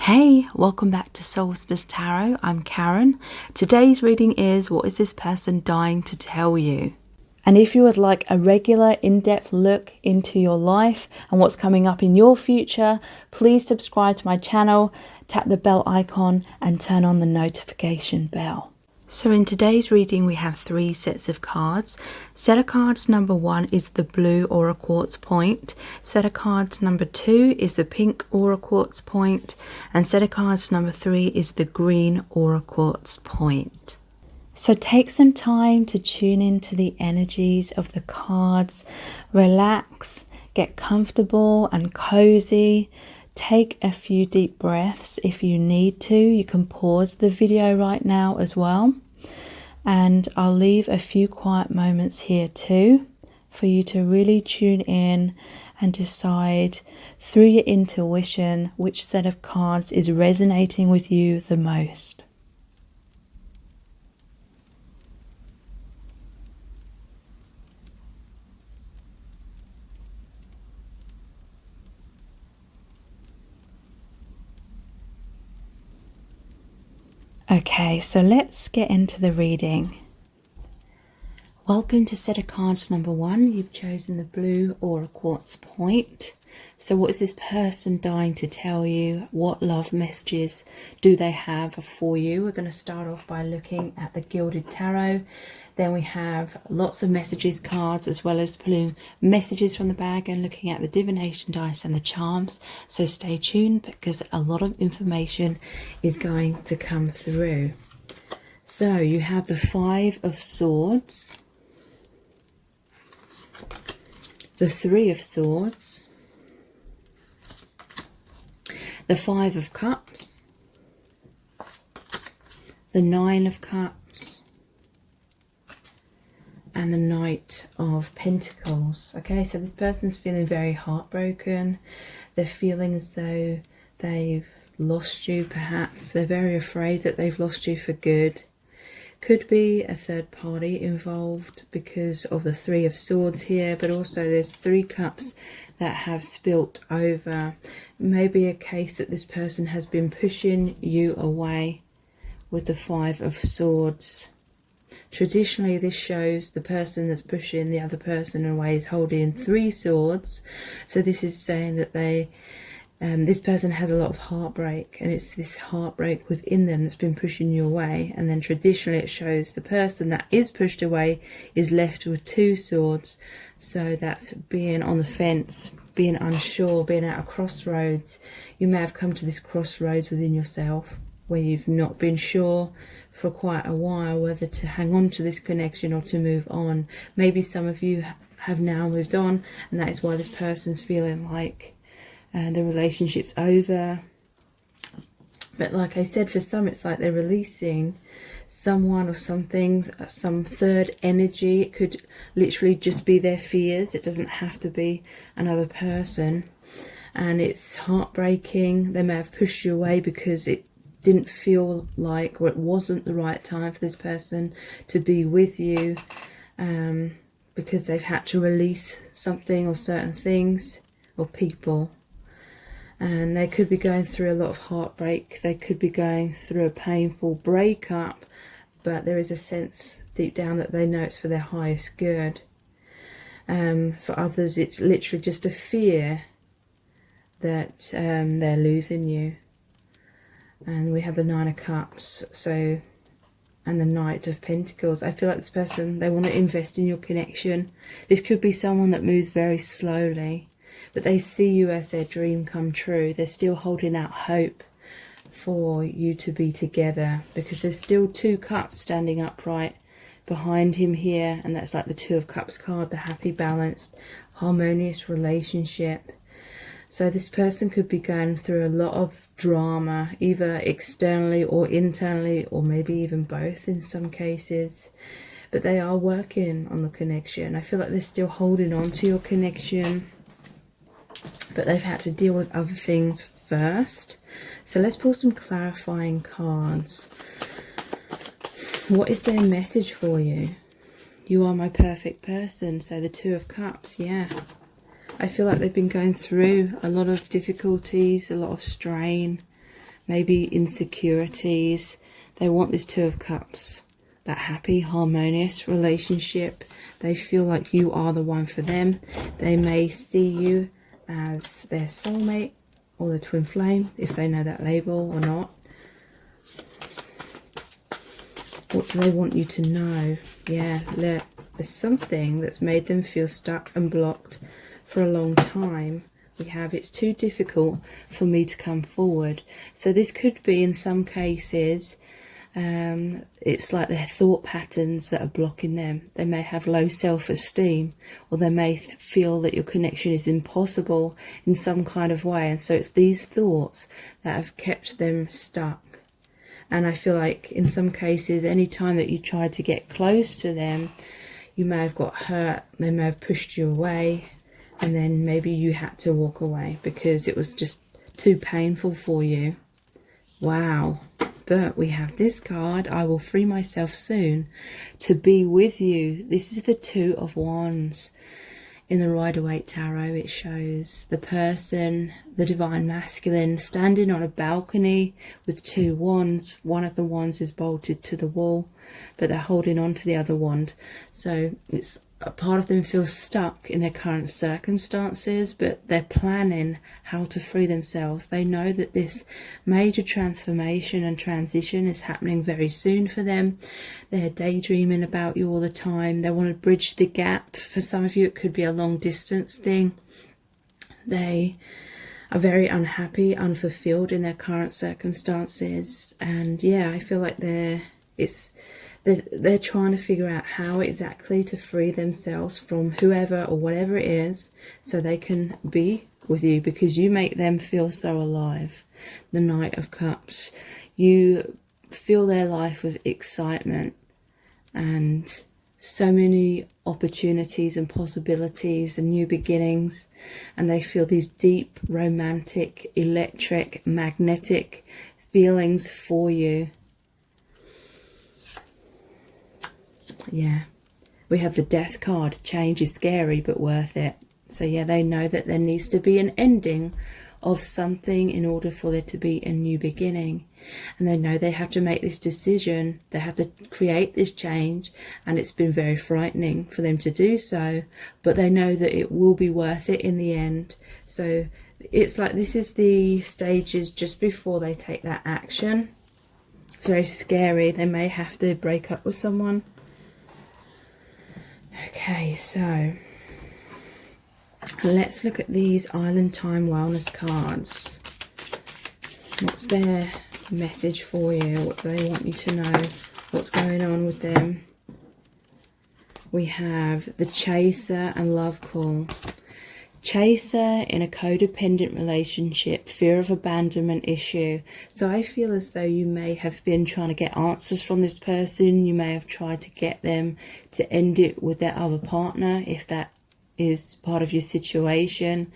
Hey, welcome back to Soulmate Tarot. I'm Karen. Today's reading is what is this person dying to tell you? And if you would like a regular in-depth look into your life and what's coming up in your future, please subscribe to my channel, tap the bell icon and turn on the notification bell. So in today's reading we have 3 sets of cards. Set of cards number 1 is the blue aura quartz point. Set of cards number 2 is the pink aura quartz point. And set of cards number 3 is the green aura quartz point. So take some time to tune into the energies of the cards. Relax, get comfortable and cozy. Take a few deep breaths if you need to. You can pause the video right now as well. And I'll leave a few quiet moments here too for you to really tune in and decide through your intuition which set of cards is resonating with you the most. Okay, so let's get into the reading. Welcome to set of cards number 1. You've chosen the blue aura quartz point. So what is this person dying to tell you? What love messages do they have for you? We're going to start off by looking at the Gilded Tarot. Then we have lots of messages cards, as well as pulling messages from the bag and looking at the divination dice and the charms. So stay tuned because a lot of information is going to come through. So you have the 5 of Swords, the 3 of Swords, the 5 of Cups, the 9 of Cups, and the Knight of Pentacles. Okay, so this person's feeling very heartbroken. They're feeling as though they've lost you, perhaps. They're very afraid that they've lost you for good. Could be a third party involved because of the 3 of Swords here, but also there's 3 cups that have spilt over. Maybe a case that this person has been pushing you away with the 5 of Swords. Traditionally, this shows the person that's pushing the other person away is holding 3 swords. So this is saying that this person has a lot of heartbreak, and it's this heartbreak within them that's been pushing you away. And then traditionally it shows the person that is pushed away is left with 2 swords. So that's being on the fence, being unsure, being at a crossroads. You may have come to this crossroads within yourself where you've not been sure for quite a while whether to hang on to this connection or to move on. Maybe some of you have now moved on, and that is why this person's feeling like the relationship's over. But like I said, for some it's like they're releasing someone or something, some third energy. It could literally just be their fears. It doesn't have to be another person. And it's heartbreaking. They may have pushed you away because it didn't feel like, or it wasn't the right time for this person to be with you, because they've had to release something or certain things or people. And they could be going through a lot of heartbreak. They could be going through a painful breakup, but there is a sense deep down that they know it's for their highest good. For others, it's literally just a fear that they're losing you. And we have the 9 of Cups, so, and the Knight of Pentacles. I feel like this person, they want to invest in your connection. This could be someone that moves very slowly, but they see you as their dream come true. They're still holding out hope for you to be together, because there's still 2 cups standing upright behind him here, and that's like the 2 of Cups card, the happy, balanced, harmonious relationship. So this person could be going through a lot of drama, either externally or internally, or maybe even both in some cases. But they are working on the connection. I feel like they're still holding on to your connection, but they've had to deal with other things first. So let's pull some clarifying cards. What is their message for you? You are my perfect person. So the 2 of Cups, yeah. I feel like they've been going through a lot of difficulties, a lot of strain, maybe insecurities. They want this Two of Cups, that happy, harmonious relationship. They feel like you are the one for them. They may see you as their soulmate or the twin flame, if they know that label or not. What do they want you to know? Yeah, there's something that's made them feel stuck and blocked for a long time. We have, it's too difficult for me to come forward. So this could be, in some cases, it's like their thought patterns that are blocking them. They may have low self-esteem, or they may feel that your connection is impossible in some kind of way. And so it's these thoughts that have kept them stuck. And I feel like in some cases, any time that you tried to get close to them, you may have got hurt. They may have pushed you away, and then maybe you had to walk away because it was just too painful for you. Wow. But we have this card, I will free myself soon to be with you. This is the Two of Wands. In the Rider-Waite Tarot, it shows the person, the divine masculine, standing on a balcony with two wands. One of the wands is bolted to the wall, but they're holding on to the other wand. So it's a part of them feels stuck in their current circumstances, but they're planning how to free themselves. They know that this major transformation and transition is happening very soon for them. They're daydreaming about you all the time. They want to bridge the gap. For some of you, it could be a long distance thing. They are very unhappy, unfulfilled in their current circumstances. And yeah, I feel like they're trying to figure out how exactly to free themselves from whoever or whatever it is, so they can be with you, because you make them feel so alive. The Knight of Cups, you fill their life with excitement and so many opportunities and possibilities and new beginnings, and they feel these deep, romantic, electric, magnetic feelings for you. Yeah, we have the Death card. Change is scary but worth it. So yeah, they know that there needs to be an ending of something in order for there to be a new beginning, and they know they have to make this decision. They have to create this change, and it's been very frightening for them to do so, but they know that it will be worth it in the end. So it's like this is the stages just before they take that action. It's very scary. They may have to break up with someone. Okay, so let's look at these Island Time Wellness cards. What's their message for you? What do they want you to know? What's going on with them? We have the Chaser and Love Call. Chaser in a codependent relationship, fear of abandonment issue. So I feel as though you may have been trying to get answers from this person. You may have tried to get them to end it with their other partner, if that is part of your situation.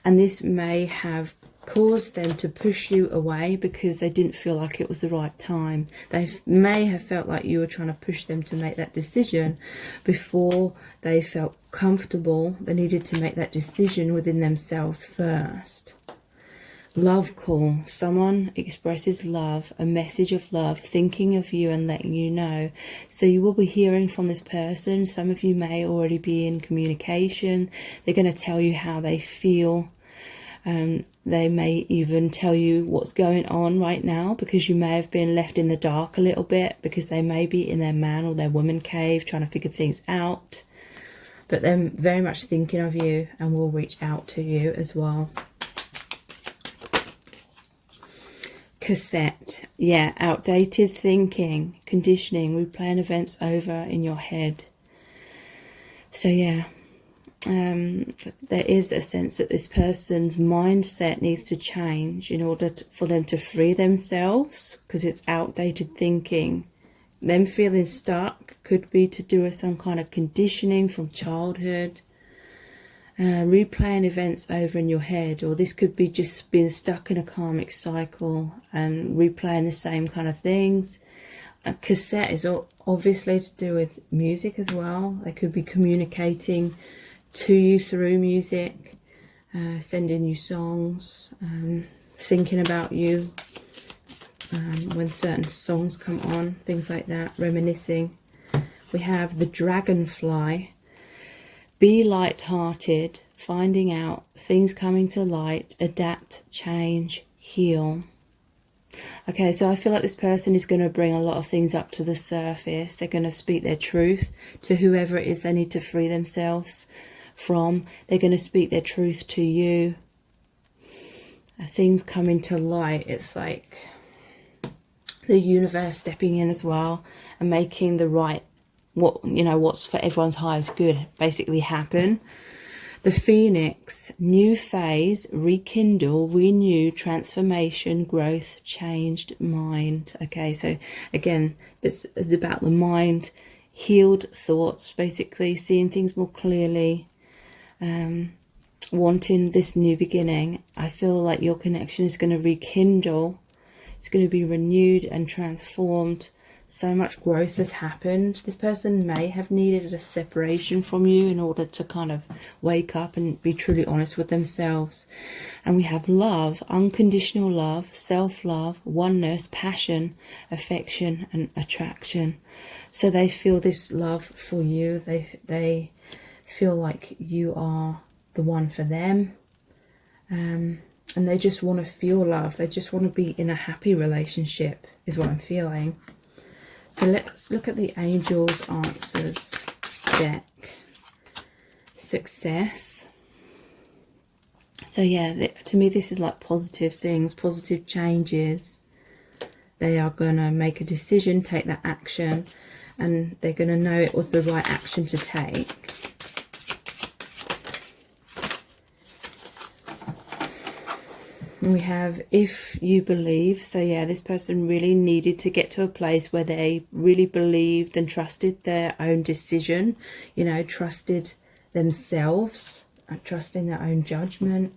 And this may have caused them to push you away because they didn't feel like it was the right time. They may have felt like you were trying to push them to make that decision before they felt comfortable. They needed to make that decision within themselves first. Love call. Someone expresses love, a message of love, thinking of you and letting you know. So you will be hearing from this person. Some of you may already be in communication. They're going to tell you how they feel. They may even tell you what's going on right now, because you may have been left in the dark a little bit, because they may be in their man or their woman cave trying to figure things out. But they're very much thinking of you and will reach out to you as well. Cassette. Yeah, outdated thinking, conditioning, replaying events over in your head. So yeah. There is a sense that this person's mindset needs to change in order for them to free themselves, because it's outdated thinking. Them feeling stuck could be to do with some kind of conditioning from childhood. Replaying events over in your head, or this could be just being stuck in a karmic cycle and replaying the same kind of things. A cassette is obviously to do with music as well. They could be communicating to you through music, sending you songs, thinking about you. when certain songs come on, things like that, reminiscing. We have the dragonfly. Be light-hearted, finding out, things coming to light, adapt, change, heal. Okay, so I feel like this person is going to bring a lot of things up to the surface. They're going to speak their truth to whoever it is they need to free themselves from. They're going to speak their truth to you. Things coming to light. It's like the universe stepping in as well and making the right, what's for everyone's highest good basically happen. The Phoenix, new phase, rekindle, renew, transformation, growth, changed mind. Okay, so again, this is about the mind, healed thoughts, basically seeing things more clearly, wanting this new beginning. I feel like your connection is going to rekindle. It's going to be renewed and transformed. So much growth has happened. This person may have needed a separation from you in order to kind of wake up and be truly honest with themselves. And we have love, unconditional love, self-love, oneness, passion, affection, and attraction. So they feel this love for you. They feel like you are the one for them. And they just want to feel love. They just want to be in a happy relationship, is what I'm feeling. So let's look at the Angels Answers deck. Success. So yeah, to me this is like positive things, positive changes. They are going to make a decision, take that action, and they're going to know it was the right action to take. And we have if you believe. So yeah, this person really needed to get to a place where they really believed and trusted their own decision, trusted themselves, trusting their own judgment.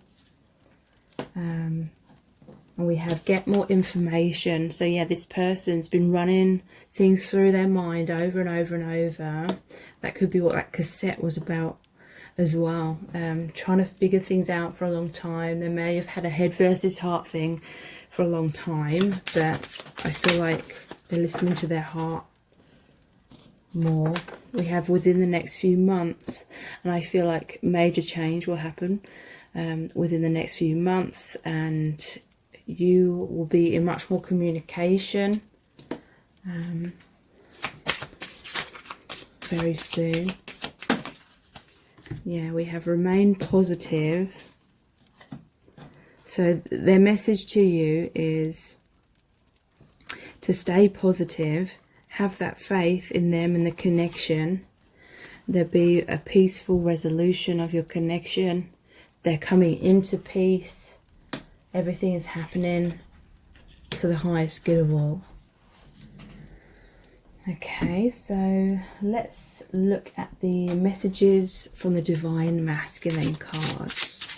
And we have get more information. So yeah, this person's been running things through their mind over and over and over. That could be what that cassette was about as well. Trying to figure things out for a long time. They may have had a head versus heart thing for a long time, but I feel like they're listening to their heart more. We have within the next few months, and I feel like major change will happen within the next few months, and you will be in much more communication very soon. Yeah, we have remain positive. So their message to you is to stay positive, have that faith in them and the connection. There'll be a peaceful resolution of your connection. They're coming into peace. Everything is happening for the highest good of all. Okay, so let's look at the messages from the Divine Masculine cards.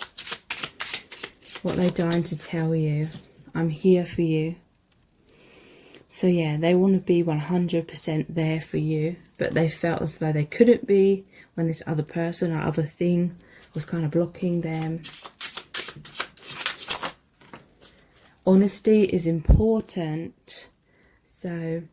What they're dying to tell you. I'm here for you. So yeah, they want to be 100% there for you, but they felt as though they couldn't be when this other person or other thing was kind of blocking them. Honesty is important. So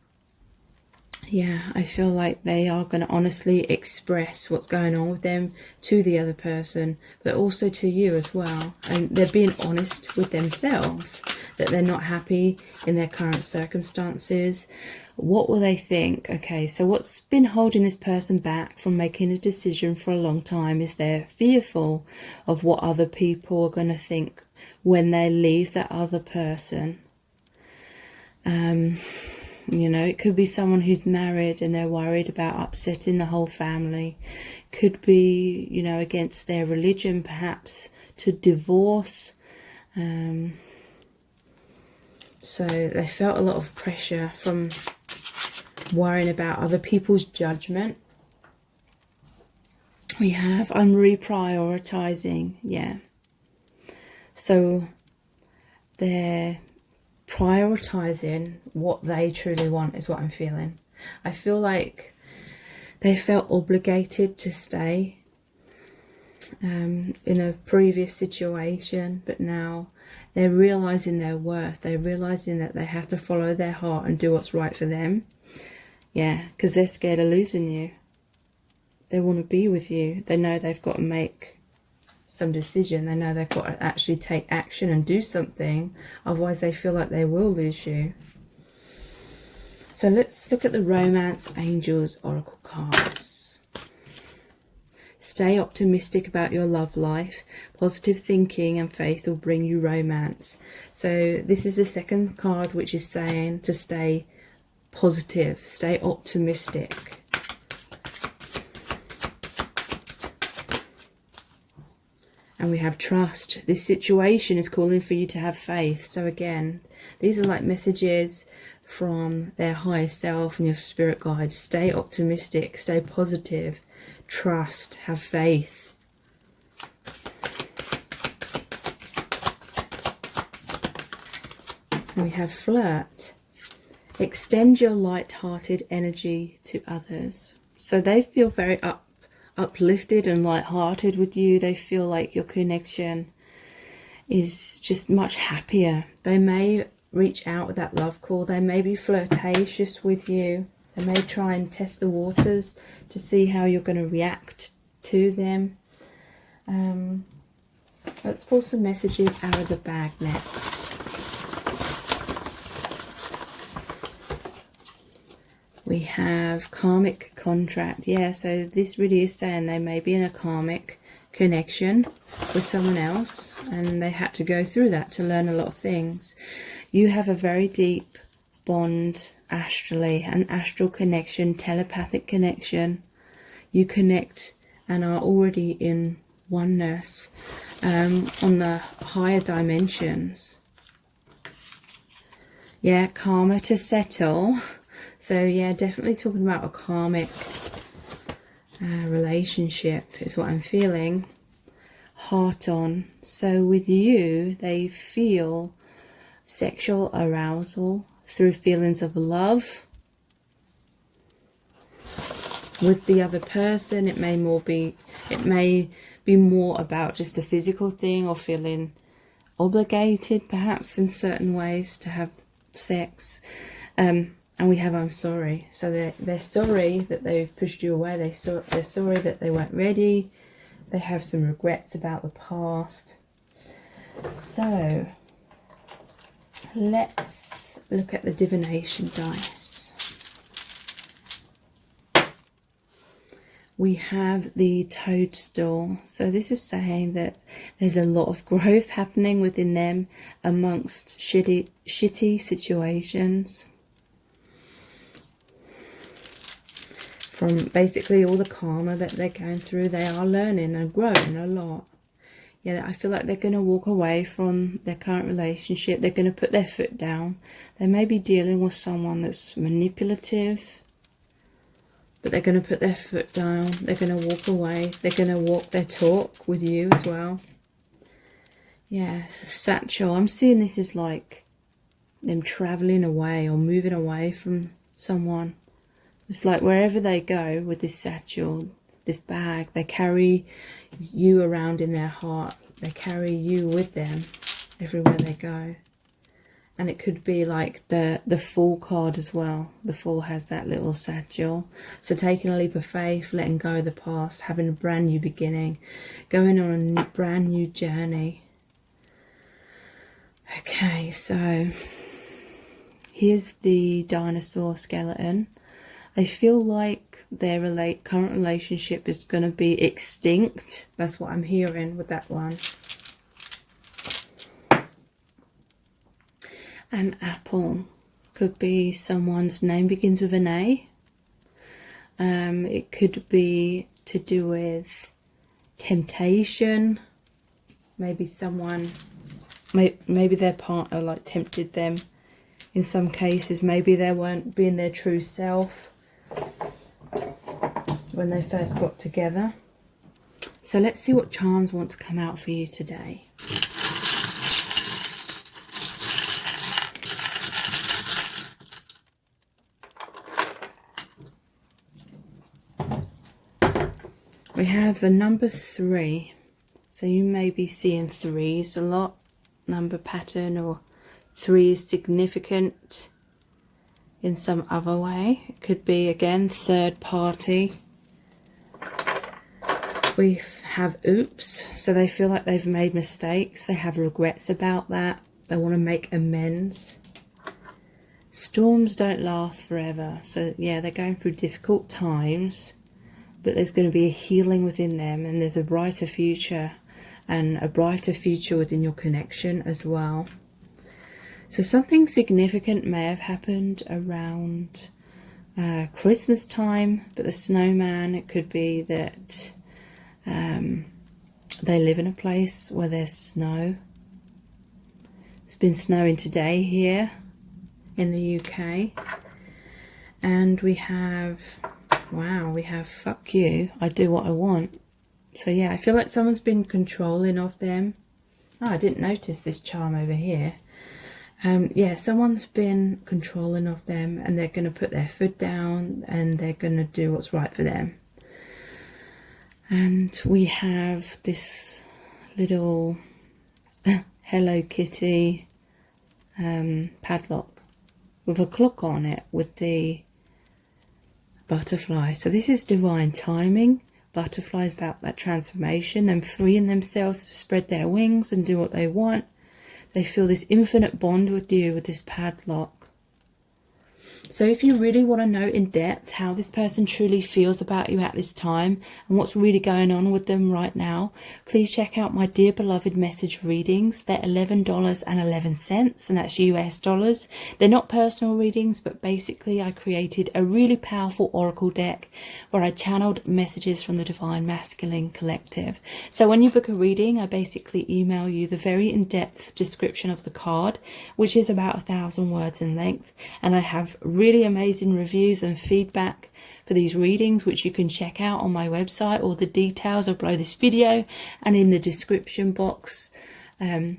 yeah, I feel like they are going to honestly express what's going on with them to the other person, but also to you as well. And they're being honest with themselves, that they're not happy in their current circumstances. What will they think? Okay, so what's been holding this person back from making a decision for a long time is they're fearful of what other people are going to think when they leave that other person. It could be someone who's married and they're worried about upsetting the whole family. Could be, against their religion, perhaps to divorce. So they felt a lot of pressure from worrying about other people's judgment. We have, I'm reprioritizing. Yeah. So they're prioritizing what they truly want is what I'm feeling. I feel like they felt obligated to stay in a previous situation, but now They're realizing their worth. They're realizing that they have to follow their heart and do what's right for them. Yeah, because they're scared of losing you. They want to be with you. They know they've got to make some decision. They know they've got to actually take action and do something. Otherwise, they feel like they will lose you. So let's look at the Romance Angels Oracle cards. Stay optimistic about your love life. Positive thinking and faith will bring you romance. So this is the second card, which is saying to stay positive, stay optimistic. And we have trust. This situation is calling for you to have faith. So again, these are like messages from their higher self and your spirit guide. Stay optimistic, stay positive, trust, have faith. And we have flirt. Extend your light-hearted energy to others. So they feel very uplifted and light-hearted with you. They feel like your connection is just much happier. They may reach out with that love call. They may be flirtatious with you. They may try and test the waters to see how you're going to react to them. Let's pull some messages out of the bag next. We have karmic contract. Yeah, so this really is saying they may be in a karmic connection with someone else and they had to go through that to learn a lot of things. You have a very deep bond astrally, an astral connection, telepathic connection. You connect and are already in oneness on the higher dimensions. Yeah, karma to settle. So yeah, definitely talking about a karmic relationship is what I'm feeling. Heart on. So with you, they feel sexual arousal through feelings of love. With the other person, it may be more about just a physical thing or feeling obligated perhaps in certain ways to have sex. And we have I'm sorry. So they're sorry that they've pushed you away. They're sorry that they weren't ready. They have some regrets about the past. So let's look at the divination dice. We have the toadstool. So this is saying that there's a lot of growth happening within them amongst shitty situations. From basically all the karma that they're going through, they are learning and growing a lot. Yeah, I feel like they're going to walk away from their current relationship. They're going to put their foot down. They may be dealing with someone that's manipulative, but they're going to put their foot down. They're going to walk away. They're going to walk their talk with you as well. Yeah, satchel. I'm seeing this as like them traveling away or moving away from someone. It's like wherever they go with this satchel, this bag, they carry you around in their heart. They carry you with them everywhere they go. And it could be like the Fool card as well. The Fool has that little satchel. So taking a leap of faith, letting go of the past, having a brand new beginning, going on a brand new journey. Okay, so here's the dinosaur skeleton. I feel like their current relationship is going to be extinct. That's what I'm hearing with that one. An apple. Could be someone's name begins with an A. It could be to do with temptation. Maybe someone, maybe their partner like tempted them. In some cases, maybe they weren't being their true self when they first got together. So let's see what charms want to come out for you today. We have the number 3. So you may be seeing threes a lot. number pattern, or 3 is significant in some other way. It could be, again, third party. We have oops, so they feel like they've made mistakes. They have regrets about that. They want to make amends. Storms don't last forever. So yeah, they're going through difficult times, but there's going to be a healing within them, and there's a brighter future, and a brighter future within your connection as well. So something significant may have happened around Christmas time, but the snowman, it could be that they live in a place where there's snow. It's been snowing today here in the UK. And we have, wow, we have fuck you, I do what I want. So yeah, I feel like someone's been controlling of them. Oh, I didn't notice this charm over here. Yeah, someone's been controlling of them, and they're going to put their foot down, and they're going to do what's right for them. And we have this little Hello Kitty padlock with a clock on it with the butterfly. So this is divine timing. Butterflies about that transformation, them freeing themselves to spread their wings and do what they want. They feel this infinite bond with you with this padlock. So if you really want to know in depth how this person truly feels about you at this time and what's really going on with them right now, please check out my Dear Beloved message readings. They're $11.11, and that's US dollars. They're not personal readings, but basically I created a really powerful oracle deck where I channeled messages from the Divine Masculine Collective. So when you book a reading, I basically email you the very in-depth description of the card, which is about 1,000 words in length, and I have really amazing reviews and feedback for these readings, which you can check out on my website. All the details are below this video and in the description box and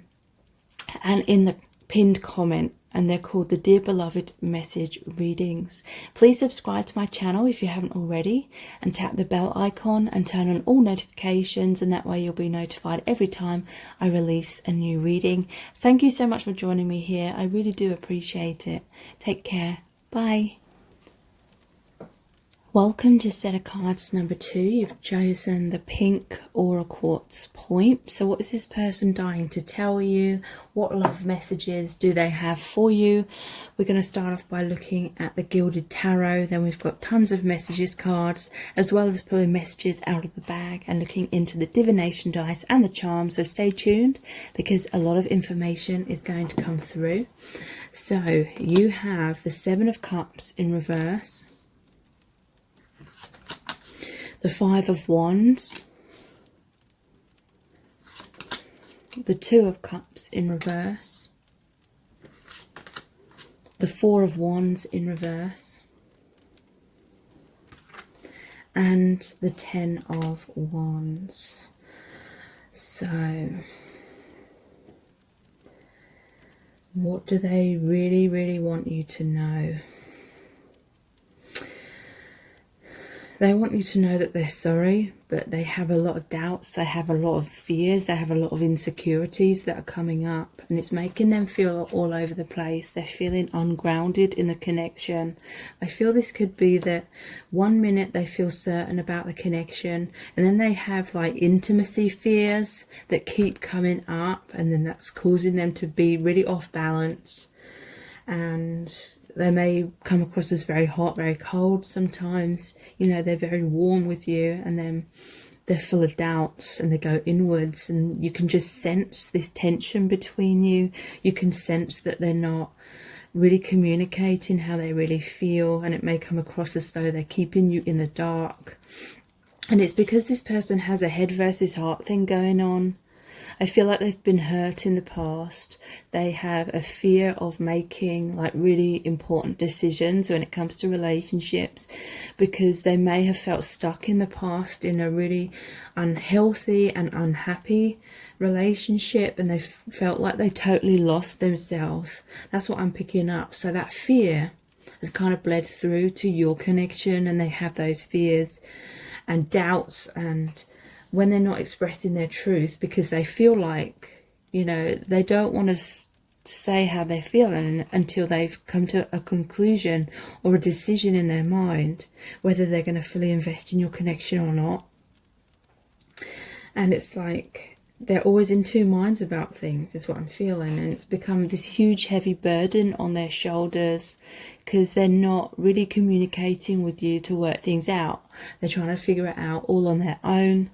in the pinned comment, and they're called the Dear Beloved message readings. Please subscribe to my channel if you haven't already, and tap the bell icon and turn on all notifications, and that way you'll be notified every time I release a new reading. Thank you so much for joining me here. I really do appreciate it. Take care. Bye. Welcome to set of cards number 2. You've chosen the pink aura quartz point. So what is this person dying to tell you? What love messages do they have for you? We're going to start off by looking at the Gilded Tarot. Then we've got tons of messages cards, as well as pulling messages out of the bag and looking into the divination dice and the charms. So stay tuned, because a lot of information is going to come through. So you have the 7 of Cups in reverse, the 5 of Wands, the 2 of Cups in reverse, the 4 of Wands in reverse, and the 10 of Wands. So what do they really, really want you to know? They want you to know that they're sorry, but they have a lot of doubts, they have a lot of fears, they have a lot of insecurities that are coming up, and it's making them feel all over the place. They're feeling ungrounded in the connection. I feel this could be that one minute they feel certain about the connection, and then they have like intimacy fears that keep coming up, and then that's causing them to be really off balance. And they may come across as very hot, very cold sometimes. You know, they're very warm with you, and then they're full of doubts, and they go inwards, and you can just sense this tension between you. You can sense that they're not really communicating how they really feel, and it may come across as though they're keeping you in the dark. And it's because this person has a head versus heart thing going on. I feel like they've been hurt in the past. They have a fear of making like really important decisions when it comes to relationships, because they may have felt stuck in the past in a really unhealthy and unhappy relationship, and they felt like they totally lost themselves. That's what I'm picking up. So that fear has kind of bled through to your connection, and they have those fears and doubts, and when they're not expressing their truth because they feel like you know, they don't want to say how they're feeling until they've come to a conclusion or a decision in their mind whether they're going to fully invest in your connection or not. And it's like they're always in two minds about things, is what I'm feeling. And it's become this huge heavy burden on their shoulders because they're not really communicating with you to work things out. They're trying to figure it out all on their own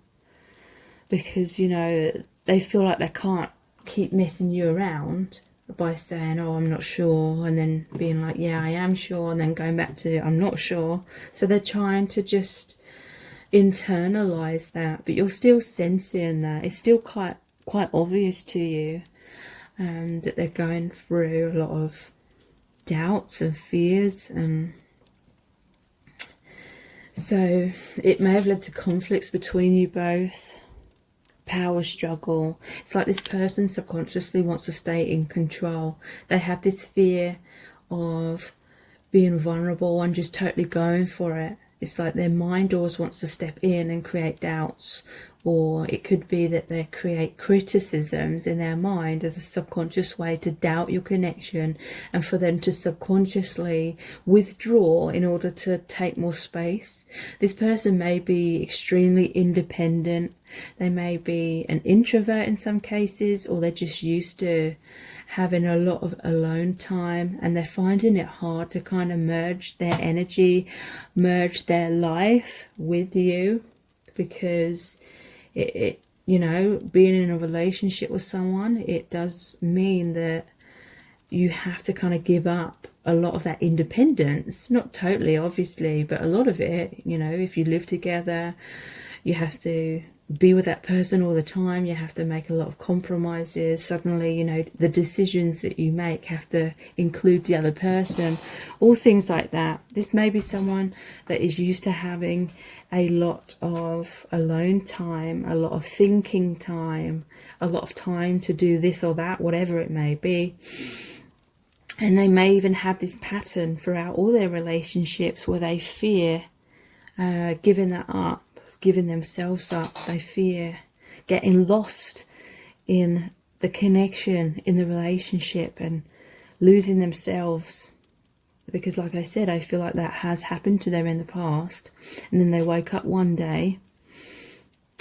because, you know, they feel like they can't keep messing you around by saying, oh, I'm not sure, and then being like, yeah, I am sure, and then going back to I'm not sure. So they're trying to just internalize that, but you're still sensing that. It's still quite obvious to you that they're going through a lot of doubts and fears, and so it may have led to conflicts between you both. Power struggle. It's like this person subconsciously wants to stay in control. They have this fear of being vulnerable and just totally going for it. It's like their mind always wants to step in and create doubts, or it could be that they create criticisms in their mind as a subconscious way to doubt your connection and for them to subconsciously withdraw in order to take more space. This person may be extremely independent. They may be an introvert in some cases, or they're just used to having a lot of alone time, and they're finding it hard to kind of merge their energy, merge their life with you, because it you know, being in a relationship with someone, it does mean that you have to kind of give up a lot of that independence. Not totally, obviously, but a lot of it. You know, if you live together, you have to be with that person all the time. You have to make a lot of compromises. Suddenly, you know, the decisions that you make have to include the other person, all things like that. This may be someone that is used to having a lot of alone time, a lot of thinking time, a lot of time to do this or that, whatever it may be. And they may even have this pattern throughout all their relationships where they fear giving that up, giving themselves up. They fear getting lost in the connection, in the relationship, and losing themselves. Because like I said, I feel like that has happened to them in the past, and then they wake up one day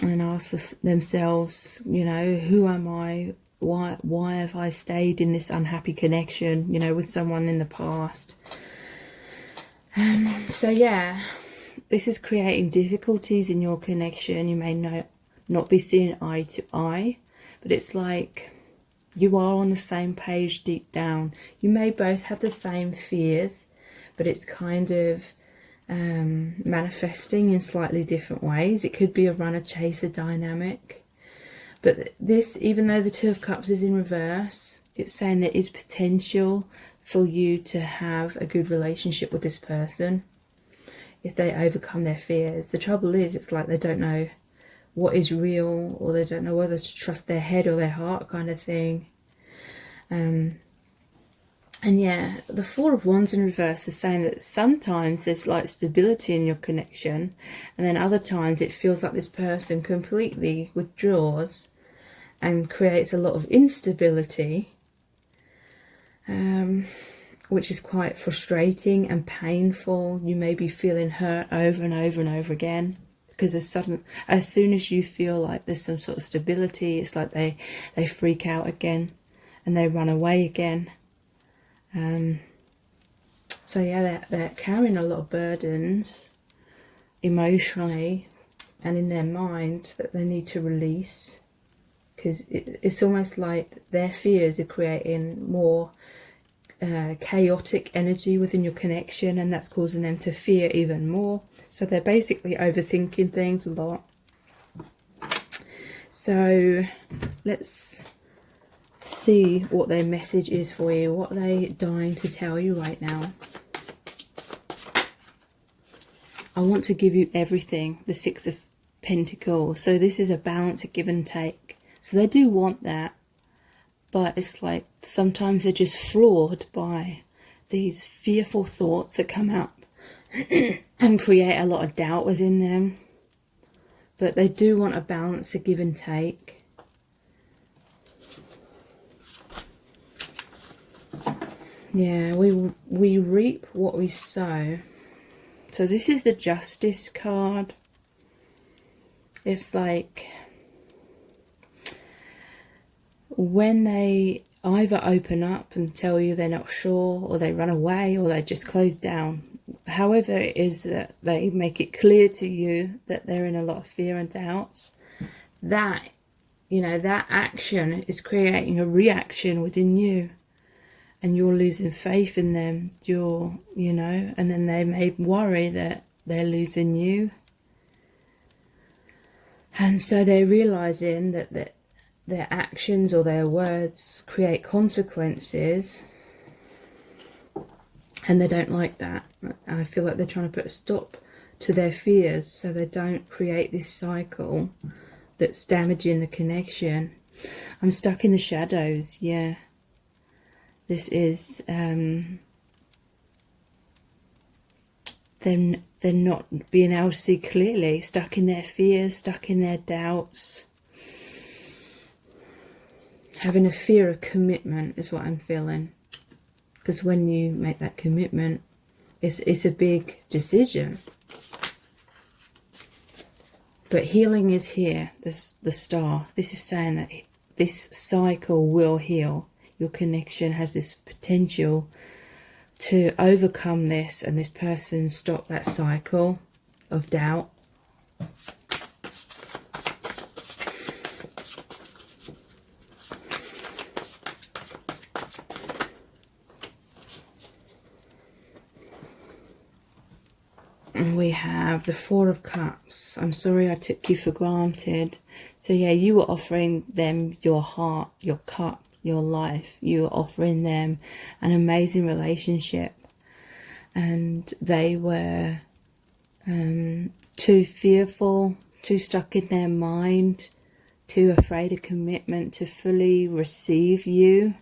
and ask themselves, you know, who am I? Why have I stayed in this unhappy connection, you know, with someone in the past? So yeah, this is creating difficulties in your connection. You may not be seeing eye to eye, but it's like you are on the same page deep down. You may both have the same fears, but it's kind of manifesting in slightly different ways. It could be a runner-chaser dynamic. But this, even though the Two of Cups is in reverse, it's saying there is potential for you to have a good relationship with this person if they overcome their fears. The trouble is, it's like they don't know what is real, or they don't know whether to trust their head or their heart, kind of thing. And yeah, the Four of Wands in reverse is saying that sometimes there's like stability in your connection, and then other times it feels like this person completely withdraws and creates a lot of instability, which is quite frustrating and painful. You may be feeling hurt over and over and over again, because as soon as you feel like there's some sort of stability, it's like they freak out again and they run away again. So yeah, they're carrying a lot of burdens emotionally and in their mind that they need to release, because it's almost like their fears are creating more chaotic energy within your connection, and that's causing them to fear even more. So they're basically overthinking things a lot. So let's see what their message is for you. What are they dying to tell you right now? I want to give you everything. The Six of Pentacles. So this is a balance, a give and take. So they do want that, but it's like sometimes they're just floored by these fearful thoughts that come up and create a lot of doubt within them. But they do want a balance, a give and take. Yeah, we reap what we sow. So this is the Justice card. It's like when they either open up and tell you they're not sure, or they run away, or they just close down. However it is that they make it clear to you that they're in a lot of fear and doubts, that, you know, that action is creating a reaction within you. And you're losing faith in them. You're, you know, and then they may worry that they're losing you. And so they're realizing that their actions or their words create consequences. And they don't like that. I feel like they're trying to put a stop to their fears so they don't create this cycle that's damaging the connection. I'm stuck in the shadows, yeah. This is them, they're not being able to see clearly, stuck in their fears, stuck in their doubts. Having a fear of commitment is what I'm feeling. Because when you make that commitment, it's a big decision. But healing is here, the star. This is saying that this cycle will heal. Your connection has this potential to overcome this, and this person stop that cycle of doubt. And we have the Four of Cups. I'm sorry I took you for granted. So yeah, you were offering them your heart, your cup, your life. You were offering them an amazing relationship, and they were too fearful, too stuck in their mind, too afraid of commitment to fully receive you.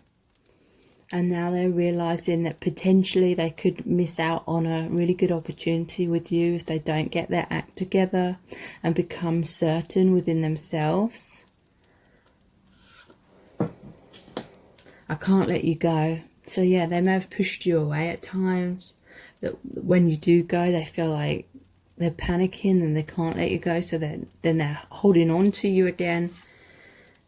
And now they're realizing that potentially they could miss out on a really good opportunity with you if they don't get their act together and become certain within themselves. I can't let you go. So yeah, they may have pushed you away at times. That when you do go, they feel like they're panicking and they can't let you go. So then they're holding on to you again.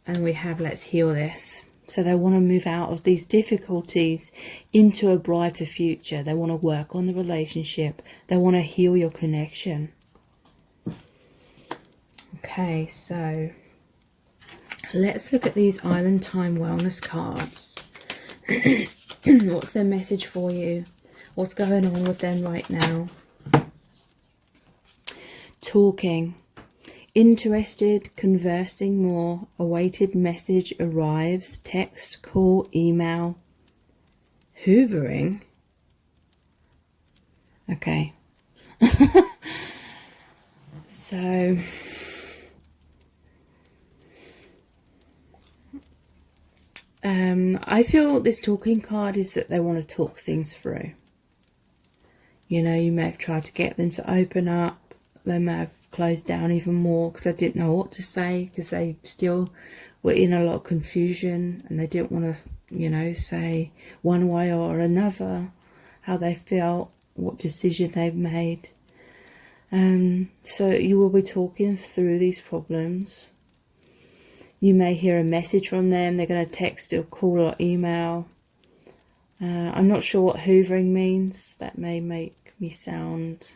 And we have, let's heal this. So they want to move out of these difficulties into a brighter future. They want to work on the relationship. They want to heal your connection. Okay, so let's look at these Island Time Wellness cards. What's their message for you? What's going on with them right now? Talking. Interested, conversing more, awaited message arrives, text, call, email. Hoovering. Okay. So I feel this talking card is that they want to talk things through. You know, you may have tried to get them to open up. They may have closed down even more because they didn't know what to say, because they still were in a lot of confusion and they didn't want to, you know, say one way or another how they felt, what decision they've made. So you will be talking through these problems. You may hear a message from them. They're going to text or call or email. I'm not sure what hoovering means. That may make me sound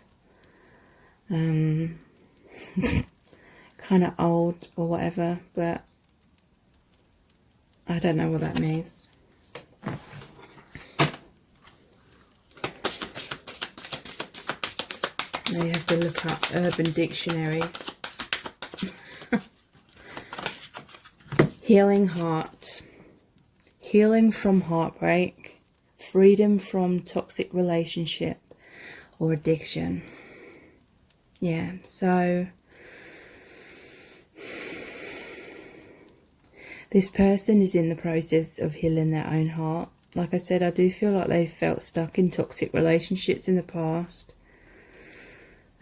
kind of old or whatever, but I don't know what that means. Now you have to look up Urban Dictionary. Healing heart. Healing from heartbreak. Freedom from toxic relationship or addiction. Yeah, so this person is in the process of healing their own heart. Like I said, I do feel like they felt stuck in toxic relationships in the past.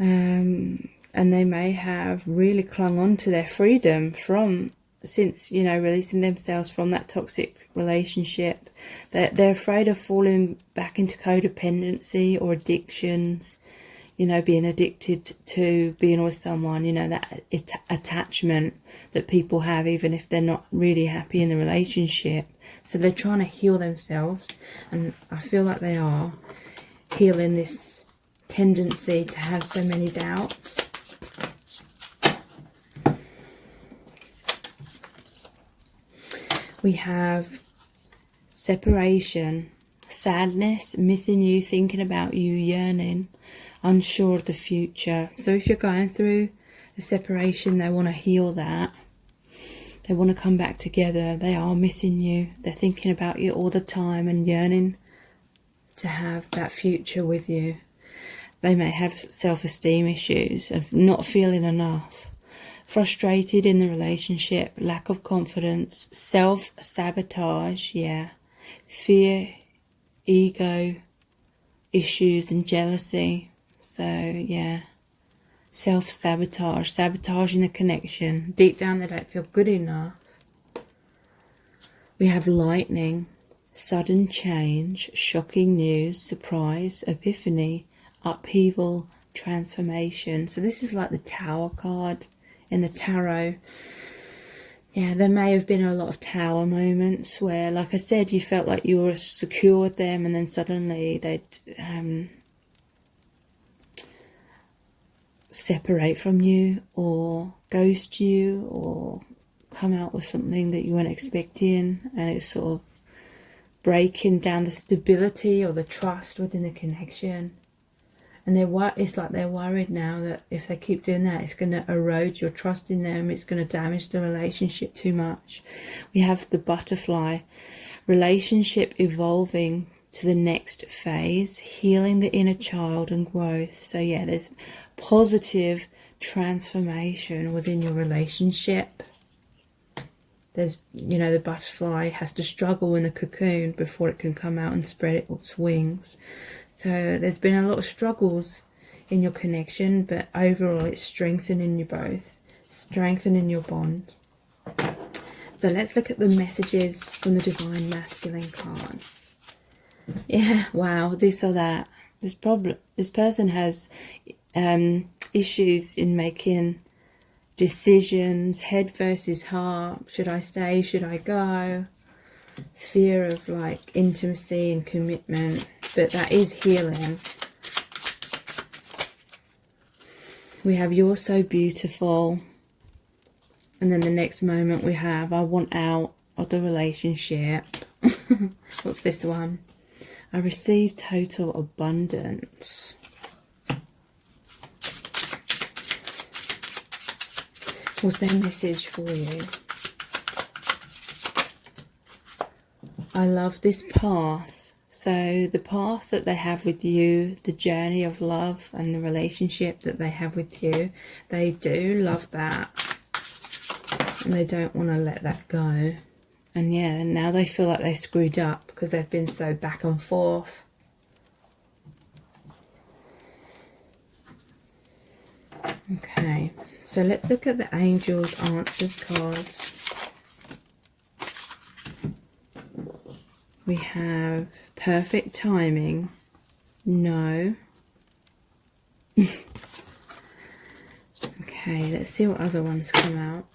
And they may have really clung on to their freedom from since, you know, releasing themselves from that toxic relationship. They're afraid of falling back into codependency or addictions, you know, being addicted to being with someone, you know, that attachment that people have, even if they're not really happy in the relationship. So they're trying to heal themselves, and I feel like they are healing this tendency to have so many doubts. We have separation, sadness, missing you, thinking about you, yearning, unsure of the future. So if you're going through a separation, they want to heal that. They want to come back together. They are missing you. They're thinking about you all the time and yearning to have that future with you. They may have self-esteem issues of not feeling enough, frustrated in the relationship, lack of confidence, self-sabotage, fear, ego issues and jealousy. So self-sabotage, sabotaging the connection. Deep down they don't feel good enough. We have lightning, sudden change, shocking news, surprise, epiphany, upheaval, transformation. So this is like the Tower card in the tarot. Yeah, there may have been a lot of Tower moments where, like I said, you felt like you were secure with them, and then suddenly they'd separate from you, or ghost you, or come out with something that you weren't expecting, and it's sort of breaking down the stability or the trust within the connection. And it's like they're worried now that if they keep doing that, it's going to erode your trust in them. It's going to damage the relationship too much. We have the butterfly, relationship evolving to the next phase, healing the inner child and growth. So yeah, there's positive transformation within your relationship. There's, you know, the butterfly has to struggle in the cocoon before it can come out and spread its wings. So there's been a lot of struggles in your connection, but overall it's strengthening you both, strengthening your bond. So let's look at the messages from the Divine Masculine cards. Yeah, wow, this or that. This person has issues in making decisions, head versus heart. Should I stay? Should I go? Fear of like intimacy and commitment, but that is healing. We have you're so beautiful, and then the next moment we have I want out of the relationship. What's this one? I receive total abundance. What's their message for you? I love this path. So the path that they have with you, the journey of love and the relationship that they have with you, they do love that. And they don't want to let that go. And yeah, now they feel like they screwed up because they've been so back and forth. Okay, so let's look at the Angels Answers cards. We have perfect timing. No. Okay, let's see what other ones come out.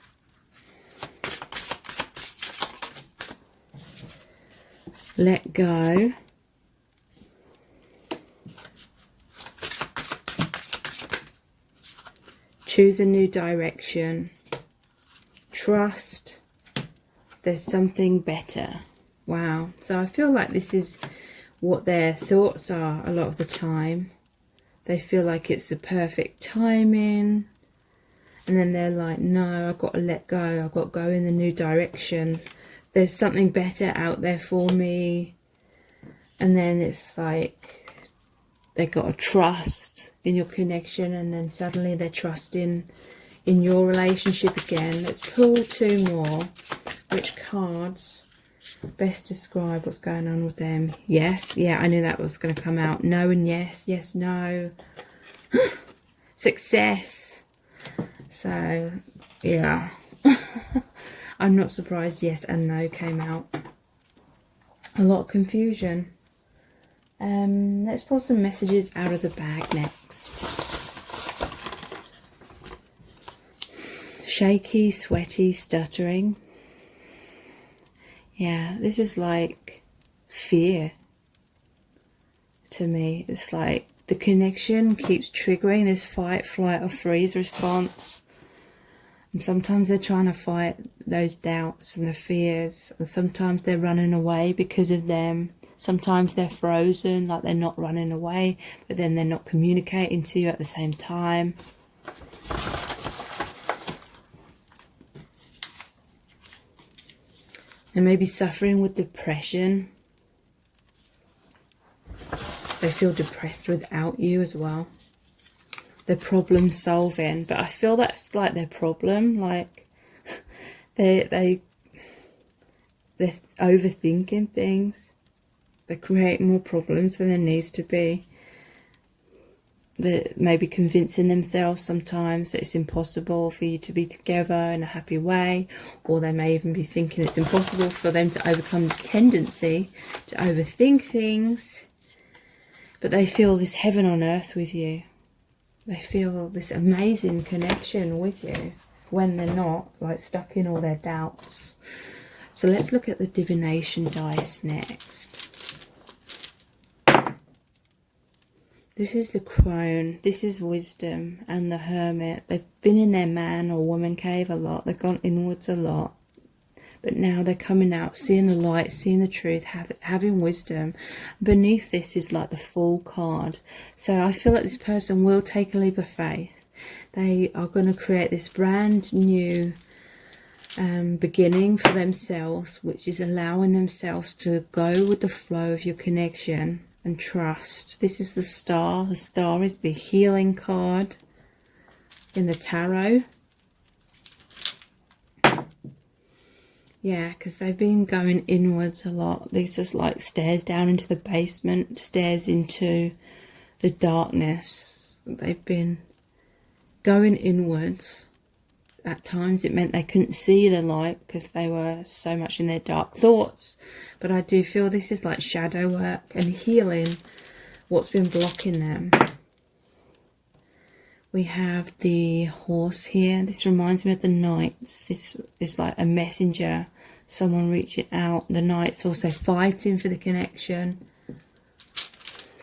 Let go. Choose a new direction. Trust. There's something better. Wow. So I feel like this is what their thoughts are a lot of the time. They feel like it's the perfect timing. And then they're like, no, I've got to let go. I've got to go in the new direction. There's something better out there for me. And then it's like they've got to trust in your connection, and then suddenly they're trusting in your relationship again. Let's pull two more. Which cards best describe what's going on with them? Yes, yeah, I knew that was going to come out. No and yes, yes, no. Success. So, yeah. I'm not surprised yes and no came out. A lot of confusion. Let's pull some messages out of the bag next. Shaky, sweaty, stuttering. Yeah, this is like fear to me. It's like the connection keeps triggering this fight, flight, or freeze response. And sometimes they're trying to fight those doubts and the fears. And sometimes they're running away because of them. Sometimes they're frozen, like they're not running away, but then they're not communicating to you at the same time. They may be suffering with depression. They feel depressed without you as well. They're problem solving, but I feel that's like their problem. Like they're overthinking things. They create more problems than there needs to be. They're maybe convincing themselves sometimes that it's impossible for you to be together in a happy way, or they may even be thinking it's impossible for them to overcome this tendency to overthink things. But they feel this heaven on earth with you. They feel this amazing connection with you when they're not, like, stuck in all their doubts. So let's look at the divination dice next. This is the crone, this is wisdom, and the hermit. They've been in their man or woman cave a lot. They've gone inwards a lot. But now they're coming out, seeing the light, seeing the truth, having wisdom. Beneath this is like the Fool card. So I feel like this person will take a leap of faith. They are going to create this brand new beginning for themselves, which is allowing themselves to go with the flow of your connection and trust. This is the Star. The Star is the healing card in the tarot. Yeah, because they've been going inwards a lot. These are like stairs down into the basement, stairs into the darkness. They've been going inwards. At times it meant they couldn't see the light because they were so much in their dark thoughts. But I do feel this is like shadow work and healing what's been blocking them. We have the Horse here. This reminds me of the Knights. This is like a messenger, someone reaching out. The Knights also fighting for the connection.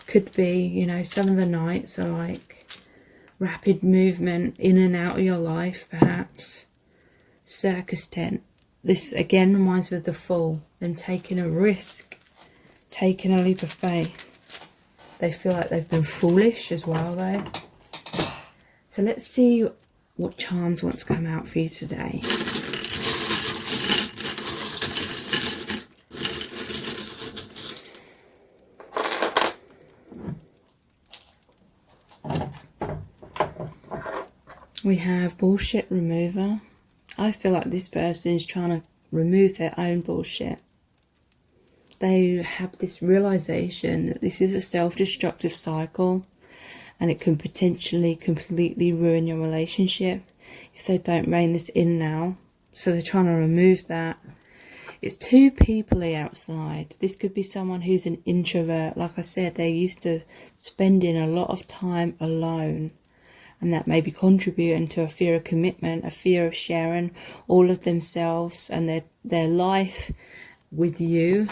Could be, you know, some of the Knights are like rapid movement in and out of your life, perhaps. Circus tent. This again reminds me of the Fool. Them taking a risk, taking a leap of faith. They feel like they've been foolish as well, though. So let's see what charms want to come out for you today. We have bullshit remover. I feel like this person is trying to remove their own bullshit. They have this realization that this is a self-destructive cycle and it can potentially completely ruin your relationship if they don't rein this in now. So they're trying to remove that. It's two people outside. This could be someone who's an introvert. Like I said, they're used to spending a lot of time alone. And that may be contributing to a fear of commitment, a fear of sharing all of themselves and their life with you.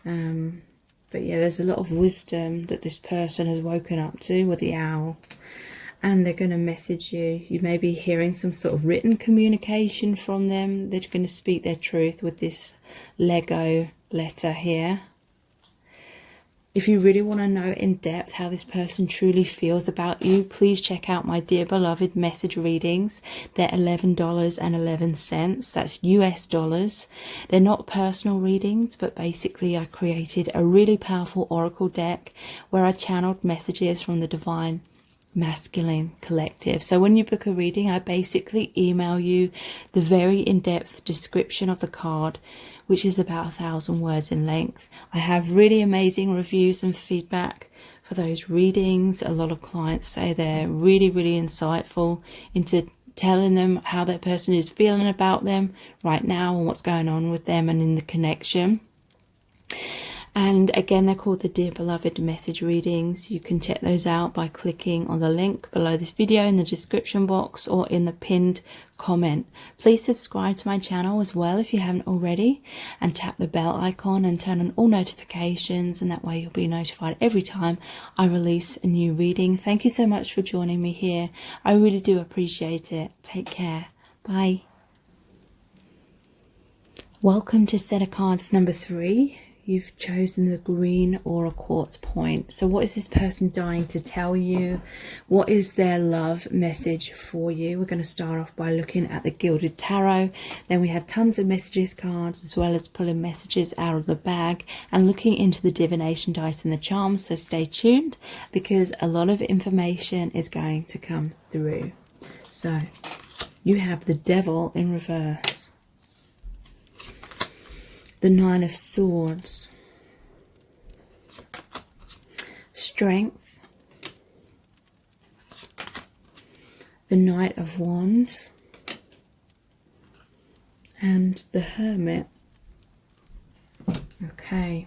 But yeah, there's a lot of wisdom that this person has woken up to with the Owl. And they're going to message you. You may be hearing some sort of written communication from them. They're going to speak their truth with this Lego letter here. If you really want to know in depth how this person truly feels about you, please check out my Dear Beloved message readings. They're $11.11. That's US dollars. They're not personal readings, but basically I created a really powerful oracle deck where I channeled messages from the Divine Masculine Collective. So when you book a reading, I basically email you the very in-depth description of the card, which is about 1,000 words in length. I have really amazing reviews and feedback for those readings. A lot of clients say they're really, really insightful into telling them how that person is feeling about them right now and what's going on with them and in the connection. And again, they're called the Dear Beloved message readings. You can check those out by clicking on the link below this video in the description box or in the pinned comment. Please subscribe to my channel as well if you haven't already, and tap the bell icon and turn on all notifications, and that way you'll be notified every time I release a new reading. Thank you so much for joining me here. I really do appreciate it. Take care. Bye. Welcome to set of cards number 3. You've chosen the green aura quartz point. So what is this person dying to tell you? What is their love message for you? We're going to start off by looking at the Gilded Tarot. Then we have tons of messages cards, as well as pulling messages out of the bag and looking into the divination dice and the charms. So stay tuned, because a lot of information is going to come through. So you have the Devil in reverse, the Nine of Swords, Strength, the Knight of Wands, and the Hermit. Okay.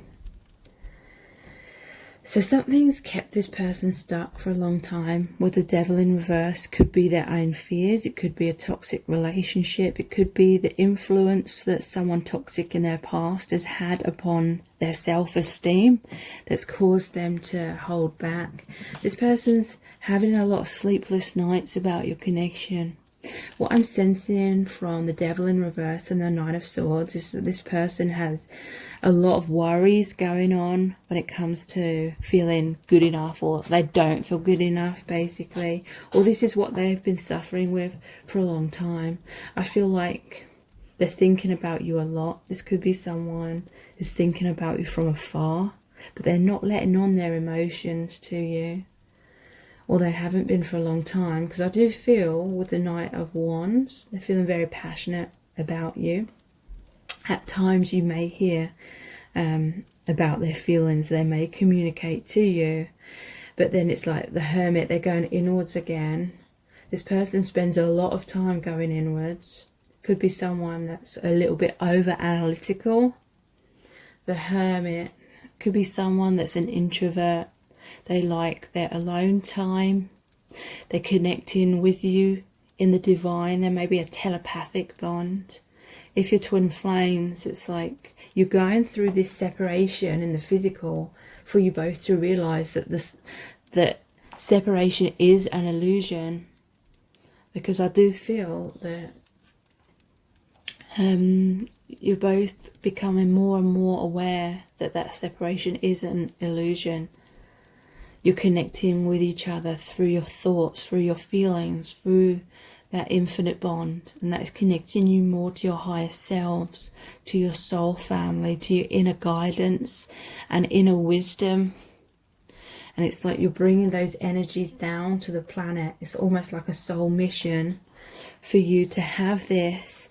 So something's kept this person stuck for a long time with the Devil in reverse. Could be their own fears. It could be a toxic relationship. It could be the influence that someone toxic in their past has had upon their self-esteem that's caused them to hold back. This person's having a lot of sleepless nights about your connection. What I'm sensing from the Devil in reverse and the Knight of Swords is that this person has a lot of worries going on when it comes to feeling good enough, or they don't feel good enough, basically. Or this is what they've been suffering with for a long time. I feel like they're thinking about you a lot. This could be someone who's thinking about you from afar, but they're not letting on their emotions to you. Or they haven't been for a long time, because I do feel with the Knight of Wands, they're feeling very passionate about you. At times you may hear about their feelings, they may communicate to you, but then it's like the Hermit, they're going inwards again. This person spends a lot of time going inwards. Could be someone that's a little bit over analytical. The Hermit could be someone that's an introvert. They like their alone time. They're connecting with you in the divine. There may be a telepathic bond. If you're twin flames, it's like you're going through this separation in the physical for you both to realize that that separation is an illusion. Because I do feel that you're both becoming more and more aware that that separation is an illusion. You're connecting with each other through your thoughts, through your feelings, through that infinite bond. And that is connecting you more to your higher selves, to your soul family, to your inner guidance and inner wisdom. And it's like you're bringing those energies down to the planet. It's almost like a soul mission for you to have this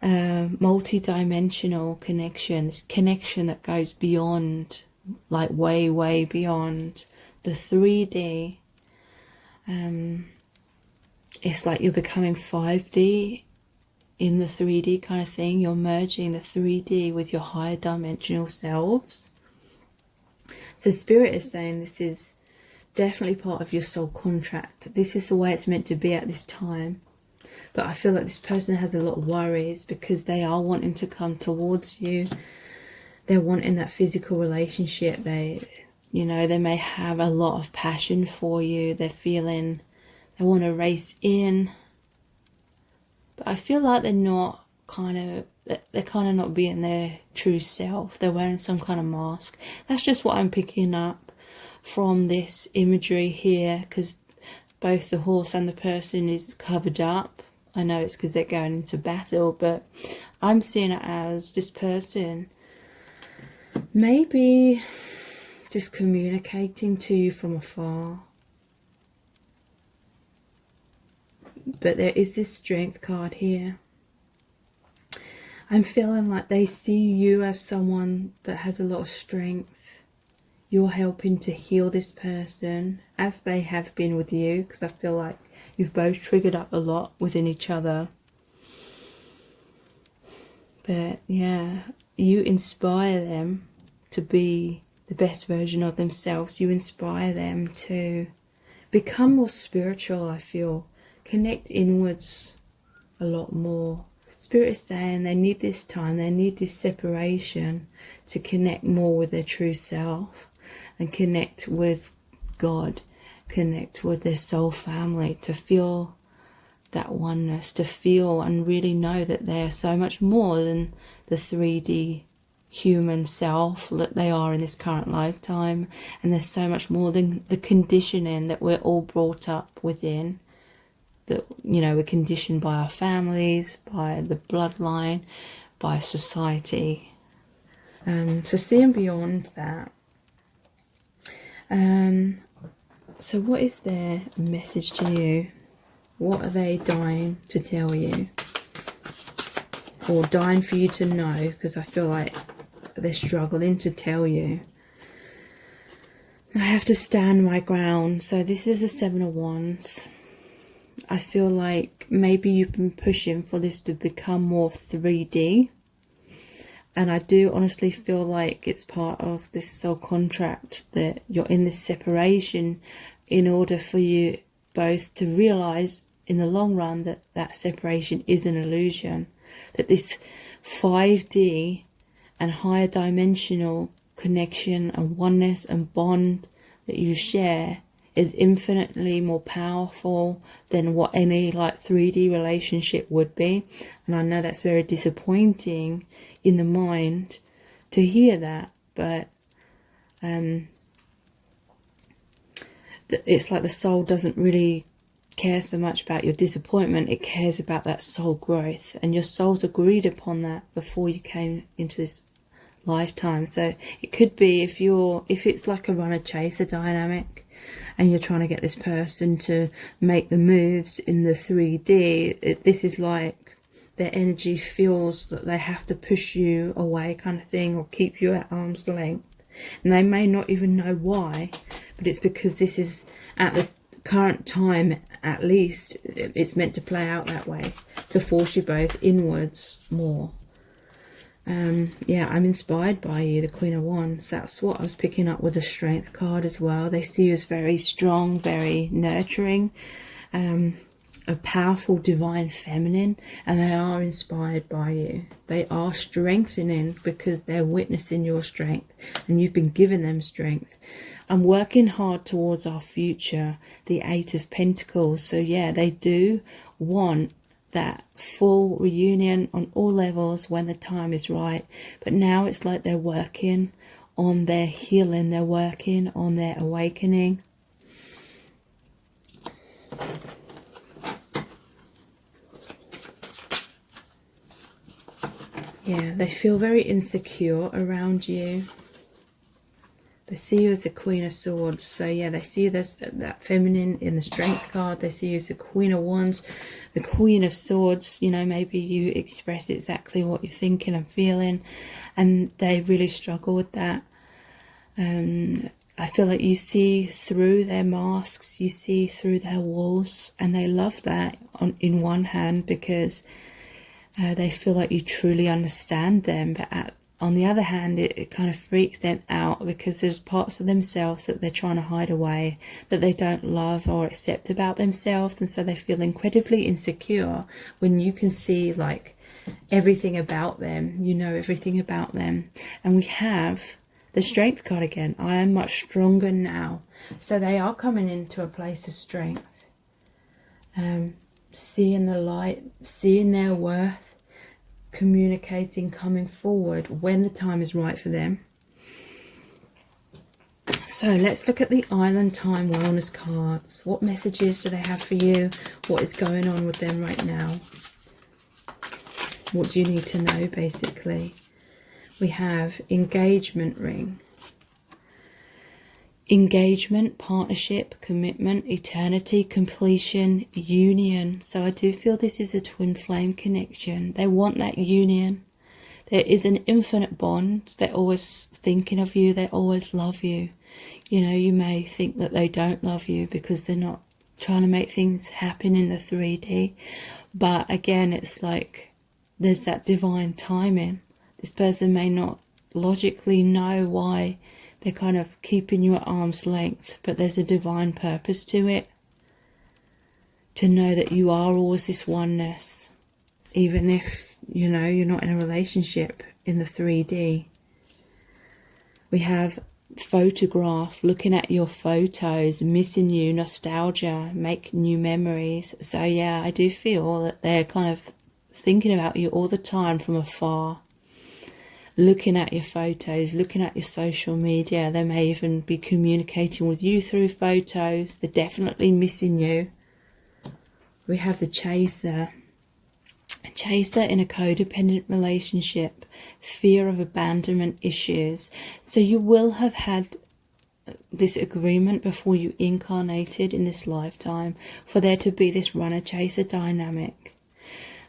multi-dimensional connection. This connection that goes beyond, like way, way beyond the 3D. It's like you're becoming 5D in the 3D kind of thing. You're merging the 3D with your higher dimensional selves. So Spirit is saying this is definitely part of your soul contract. This is the way it's meant to be at this time. But I feel like this person has a lot of worries because they are wanting to come towards you. They're wanting that physical relationship. They may have a lot of passion for you. They're feeling they want to race in. But I feel like they're not they're kind of not being their true self. They're wearing some kind of mask. That's just what I'm picking up from this imagery here, because both the horse and the person is covered up. I know it's because they're going into battle, but I'm seeing it as this person maybe just communicating to you from afar. But there is this Strength card here. I'm feeling like they see you as someone that has a lot of strength. You're helping to heal this person as they have been with you, because I feel like You've both triggered up a lot within each other. But yeah, you inspire them to be the best version of themselves. You inspire them to become more spiritual, I feel. Connect inwards a lot more. Spirit is saying they need this time, they need this separation to connect more with their true self and connect with God, connect with their soul family, to feel that oneness, to feel and really know that they are so much more than the 3D human self that they are in this current lifetime, and there's so much more than the conditioning that we're all brought up within, that, you know, we're conditioned by our families, by the bloodline, by society. So seeing beyond that, so what is their message to you? What are they dying to tell you, or dying for you to know? Because I feel like they're struggling to tell you. I have to stand my ground. So this is the 7 of Wands. I feel like maybe you've been pushing for this to become more 3D. And I do honestly feel like it's part of this soul contract that you're in this separation in order for you both to realize in the long run that that separation is an illusion, that this 5D and higher dimensional connection and oneness and bond that you share is infinitely more powerful than what any like 3D relationship would be. And I know that's very disappointing in the mind to hear that, but it's like the soul doesn't really care so much about your disappointment, it cares about that soul growth, and your soul's agreed upon that before you came into this lifetime. So it could be if it's like a runner chaser dynamic and you're trying to get this person to make the moves in the 3D, this is like their energy feels that they have to push you away kind of thing, or keep you at arm's length, and they may not even know why, but it's because this is at the current time, at least it's meant to play out that way, to force you both inwards more. Yeah, I'm inspired by you, the Queen of Wands. That's what I was picking up with the Strength card as well. They see you as very strong, very nurturing, a powerful divine feminine, and they are inspired by you. They are strengthening because they're witnessing your strength and you've been giving them strength. I'm working hard towards our future, the 8 of Pentacles. So yeah, they do want that full reunion on all levels when the time is right. But now it's like they're working on their healing, they're working on their awakening. Yeah, they feel very insecure around you. They see you as the Queen of Swords. So yeah, they see you as that feminine in the Strength card. They see you as the Queen of Wands, the Queen of Swords. You know, maybe you express exactly what you're thinking and feeling, and they really struggle with that. I feel like you see through their masks, you see through their walls, and they love that in one hand because they feel like you truly understand them, but on the other hand, it kind of freaks them out because there's parts of themselves that they're trying to hide away, that they don't love or accept about themselves, and so they feel incredibly insecure when you can see like everything about them, you know everything about them. And we have the Strength card again. I am much stronger now. So they are coming into a place of strength, seeing the light, seeing their worth, communicating, coming forward when the time is right for them. So let's look at the Island Time Wellness cards. What messages do they have for you? What is going on with them right now? What do you need to know, basically? We have Engagement Ring. Engagement, partnership, commitment, eternity, completion, union. So I do feel this is a twin flame connection. They want that union. There is an infinite bond. They're always thinking of you. They always love you. You know, you may think that they don't love you because they're not trying to make things happen in the 3D. But again, it's like there's that divine timing. This person may not logically know why they're kind of keeping you at arm's length, but there's a divine purpose to it. To know that you are always this oneness, even if, you know, you're not in a relationship in the 3D. We have photograph, looking at your photos, missing you, nostalgia, make new memories. So yeah, I do feel that they're kind of thinking about you all the time from afar, looking at your photos, looking at your social media. They may even be communicating with you through photos. They're definitely missing you. We have the chaser. A chaser in a codependent relationship, fear of abandonment issues. So you will have had this agreement before you incarnated in this lifetime for there to be this runner-chaser dynamic.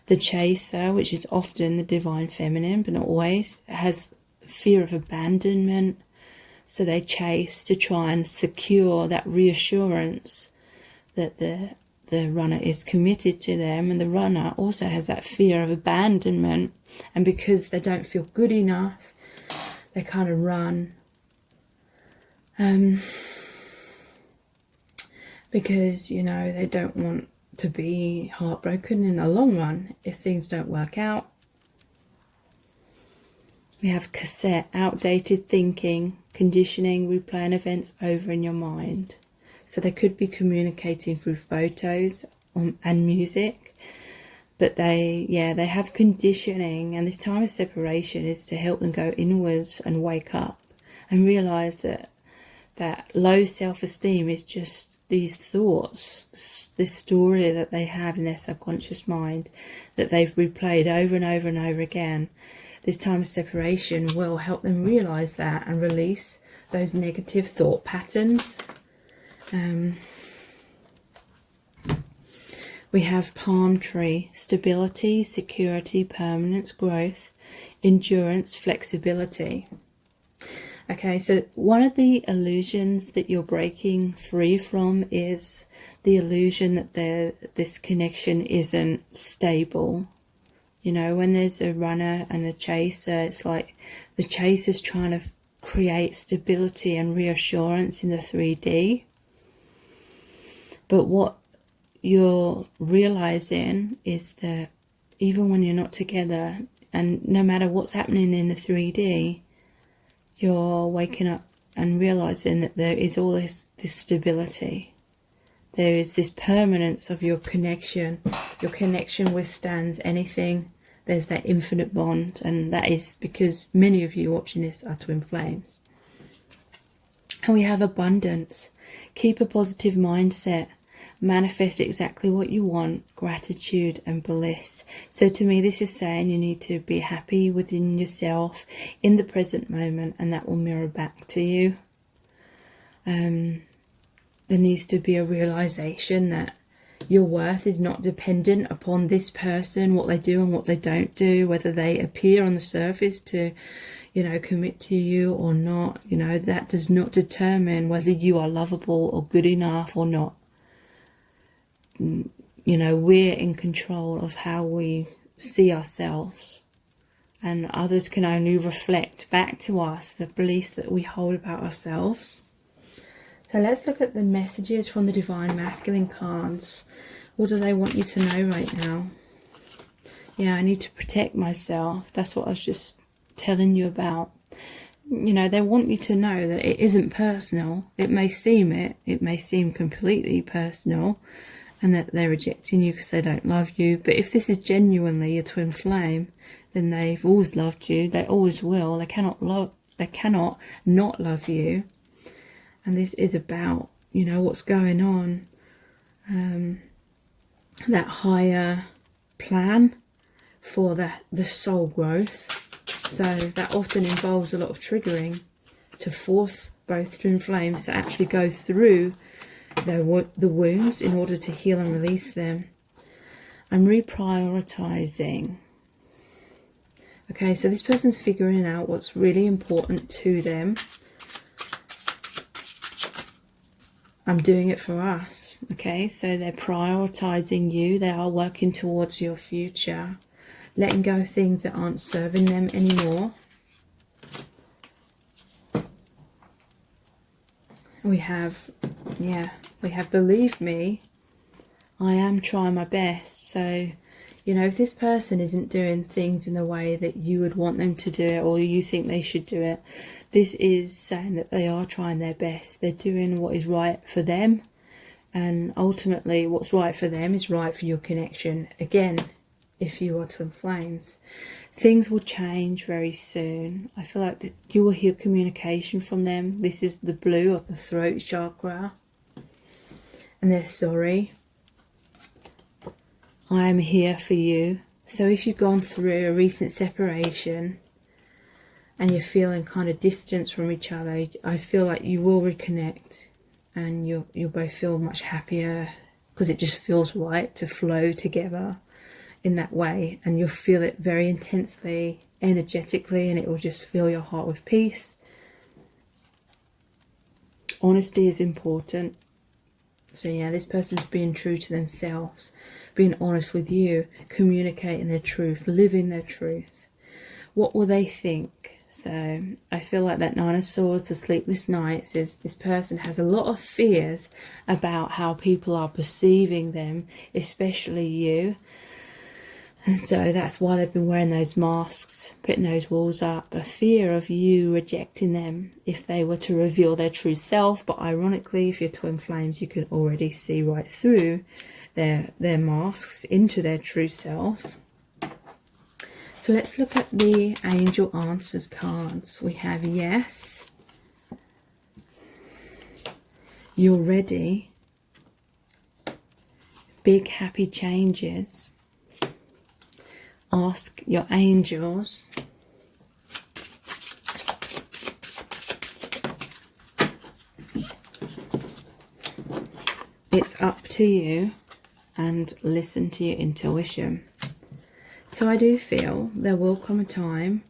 The chaser, which is often the divine feminine, but not always, has fear of abandonment. So they chase to try and secure that reassurance that the runner is committed to them, and the runner also has that fear of abandonment, and because they don't feel good enough, they kind of run, because, you know, they don't want to be heartbroken in the long run if things don't work out. We have cassette, outdated thinking, conditioning, replaying events over in your mind. So they could be communicating through photos and music, but they have conditioning, and this time of separation is to help them go inwards and wake up and realize that low self-esteem is just these thoughts, this story that they have in their subconscious mind that they've replayed over and over and over again. This time of separation will help them realize that and release those negative thought patterns. We have palm tree, stability, security, permanence, growth, endurance, flexibility. Okay, so one of the illusions that you're breaking free from is the illusion that this connection isn't stable. You know, when there's a runner and a chaser, it's like the chaser's trying to create stability and reassurance in the 3D. But what you're realizing is that even when you're not together, and no matter what's happening in the 3D, you're waking up and realizing that there is all this stability. There is this permanence of your connection. Your connection withstands anything. There's that infinite bond, and that is because many of you watching this are twin flames. And we have abundance. Keep a positive mindset. Manifest exactly what you want, gratitude and bliss. So to me, this is saying you need to be happy within yourself in the present moment, and that will mirror back to you. There needs to be a realization that your worth is not dependent upon this person, what they do and what they don't do, whether they appear on the surface to, you know, commit to you or not. You know, that does not determine whether you are lovable or good enough or not. You know, we're in control of how we see ourselves, and others can only reflect back to us the beliefs that we hold about ourselves. So let's look at the messages from the Divine Masculine cards. What do they want you to know right now? Yeah, I need to protect myself. That's what I was just telling you about. You know, they want you to know that it isn't personal. It may seem completely personal, and that they're rejecting you because they don't love you. But if this is genuinely your twin flame, then they've always loved you. They always will. They cannot not love you. And this is about, you know, what's going on. That higher plan for the soul growth. So that often involves a lot of triggering to force both twin flames to actually go through the wounds in order to heal and release them. I'm reprioritizing. Okay, so this person's figuring out what's really important to them. I'm doing it for us. Okay, so they're prioritizing you. They are working towards your future, letting go of things that aren't serving them anymore. We have, yeah, we have believe me, I am trying my best. So, you know, if this person isn't doing things in the way that you would want them to do it, or you think they should do it, this is saying that they are trying their best. They're doing what is right for them. And ultimately, what's right for them is right for your connection. Again, if you are twin flames, things will change very soon. I feel like you will hear communication from them. This is the blue of the throat chakra. And they're sorry. I am here for you. So if you've gone through a recent separation and you're feeling kind of distance from each other, I feel like you will reconnect, and you'll both feel much happier, because it just feels right to flow together in that way, and you'll feel it very intensely, energetically, and it will just fill your heart with peace. Honesty is important. So yeah, this person's being true to themselves, being honest with you, communicating their truth, living their truth. What will they think? So I feel like that Nine of Swords, the sleepless nights, is this person has a lot of fears about how people are perceiving them, especially you. And so that's why they've been wearing those masks, putting those walls up, a fear of you rejecting them if they were to reveal their true self. But ironically, if you're twin flames, you can already see right through their masks into their true self. So let's look at the Angel Answers cards. We have yes, you're ready, big happy changes, ask your angels, it's up to you, and listen to your intuition. So I do feel there will come a time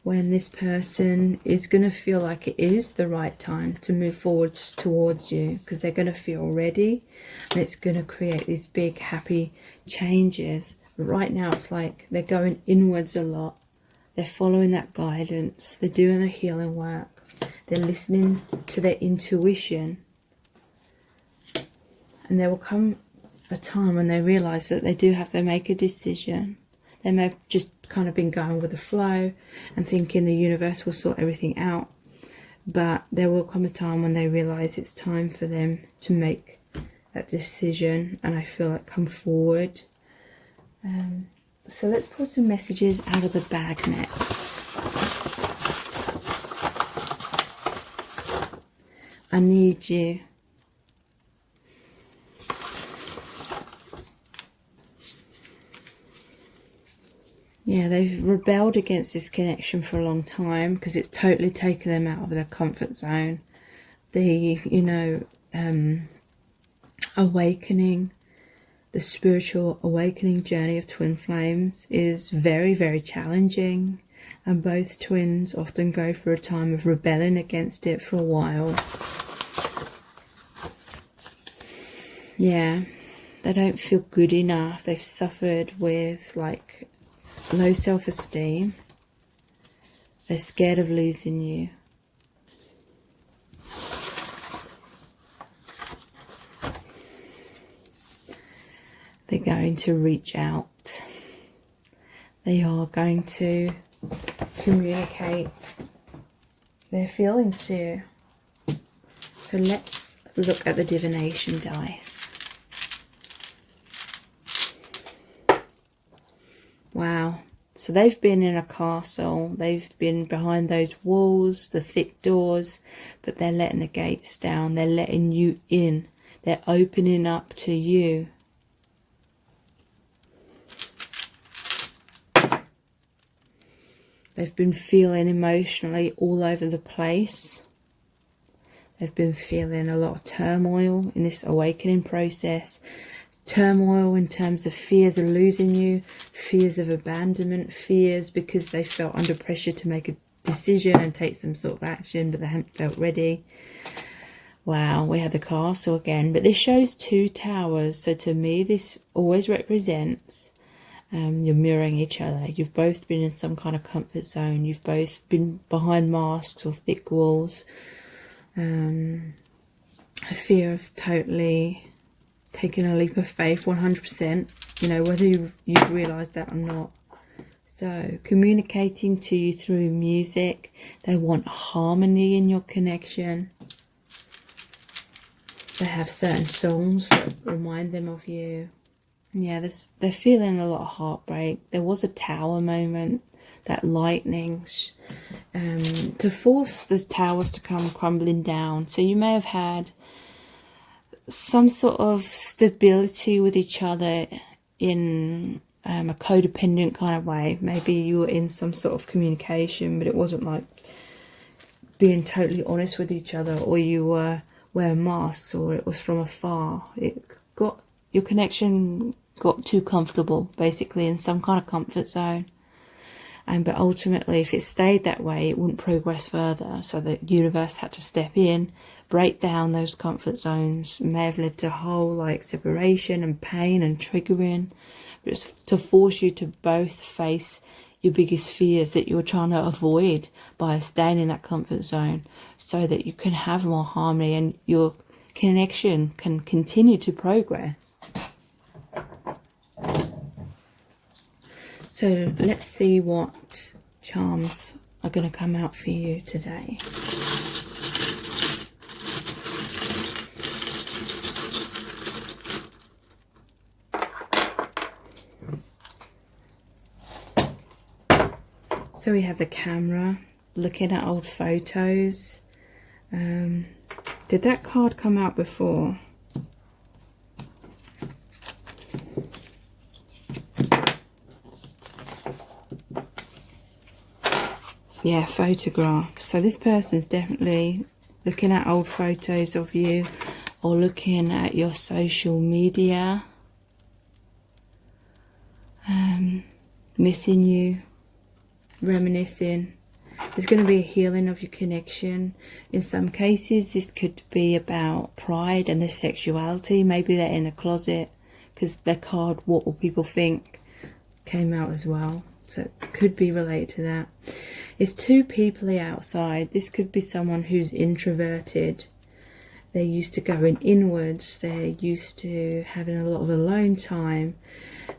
when this person is going to feel like it is the right time to move forwards towards you, because they're going to feel ready, and it's going to create these big happy changes. But right now it's like they're going inwards a lot. They're following that guidance. They're doing the healing work. They're listening to their intuition. And there will come a time when they realize that they do have to make a decision. They may have just kind of been going with the flow and thinking the universe will sort everything out. But there will come a time when they realize it's time for them to make that decision. And I feel like come forward. So let's pull some messages out of the bag next. I need you. Yeah, they've rebelled against this connection for a long time because it's totally taken them out of their comfort zone. The, awakening, the spiritual awakening journey of twin flames is very, very challenging. And both twins often go through a time of rebelling against it for a while. Yeah, they don't feel good enough. They've suffered with like low self-esteem. They're scared of losing you. They're going to reach out. They are going to communicate their feelings to you. So let's look at the divination dice. Wow. So they've been in a castle. They've been behind those walls, the thick doors, but they're letting the gates down. They're letting you in. They're opening up to you. They've been feeling emotionally all over the place. They've been feeling a lot of turmoil in this awakening process. Turmoil in terms of fears of losing you, fears of abandonment, fears because they felt under pressure to make a decision and take some sort of action, but they haven't felt ready. Wow, we have the castle again, but this shows 2 towers. So to me, this always represents you're mirroring each other. You've both been in some kind of comfort zone. You've both been behind masks or thick walls. A fear of totally taking a leap of faith, 100%. You know, whether you've realised that or not. So, communicating to you through music. They want harmony in your connection. They have certain songs that remind them of you. Yeah, they're feeling a lot of heartbreak. There was a tower moment, that lightning, to force the towers to come crumbling down. So you may have had some sort of stability with each other in a codependent kind of way. Maybe you were in some sort of communication, but it wasn't like being totally honest with each other, or you were wearing masks, or it was from afar. Your connection got too comfortable, basically, in some kind of comfort zone. But ultimately, if it stayed that way, it wouldn't progress further. So the universe had to step in, break down those comfort zones. It may have led to whole like separation and pain and triggering. But it's to force you to both face your biggest fears that you're trying to avoid by staying in that comfort zone, so that you can have more harmony and your connection can continue to progress. So let's see what charms are going to come out for you today. So we have the camera, looking at old photos. Did that card come out before? Yeah, photograph. So this person's definitely looking at old photos of you, or looking at your social media, missing you, reminiscing. There's going to be a healing of your connection. In some cases, this could be about pride and their sexuality. Maybe they're in a closet, because their card, what will people think, came out as well. So it could be related to that. It's 2 people outside. This could be someone who's introverted. They're used to going inwards. They're used to having a lot of alone time.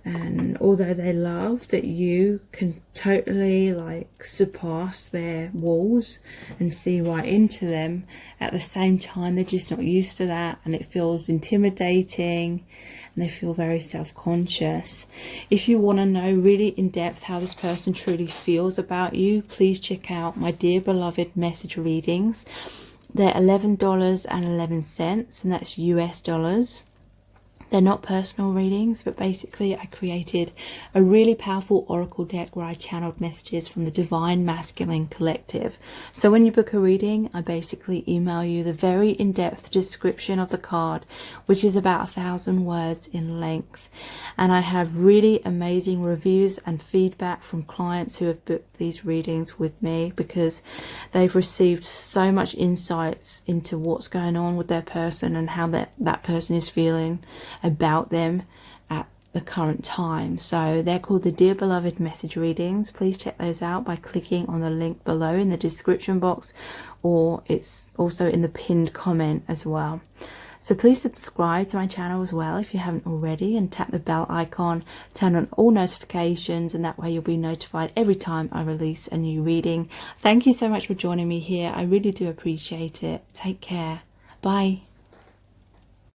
And although they love that you can totally like surpass their walls and see right into them, at the same time they're just not used to that, and it feels intimidating, and they feel very self-conscious. If you want to know really in depth how this person truly feels about you, please check out my Dear Beloved message readings. They're $11.11, and that's US dollars. They're not personal readings, but basically I created a really powerful oracle deck where I channeled messages from the Divine Masculine Collective. So when you book a reading, I basically email you the very in-depth description of the card, which is about 1,000 words in length. And I have really amazing reviews and feedback from clients who have booked these readings with me, because they've received so much insights into what's going on with their person and how that person is feeling about them at the current time. So they're called the Dear Beloved message readings. Please check those out by clicking on the link below in the description box, or it's also in the pinned comment as well. So please subscribe to my channel as well if you haven't already, and tap the bell icon, turn on all notifications, and that way you'll be notified every time I release a new reading. Thank you so much for joining me here. I really do appreciate it. Take care. Bye.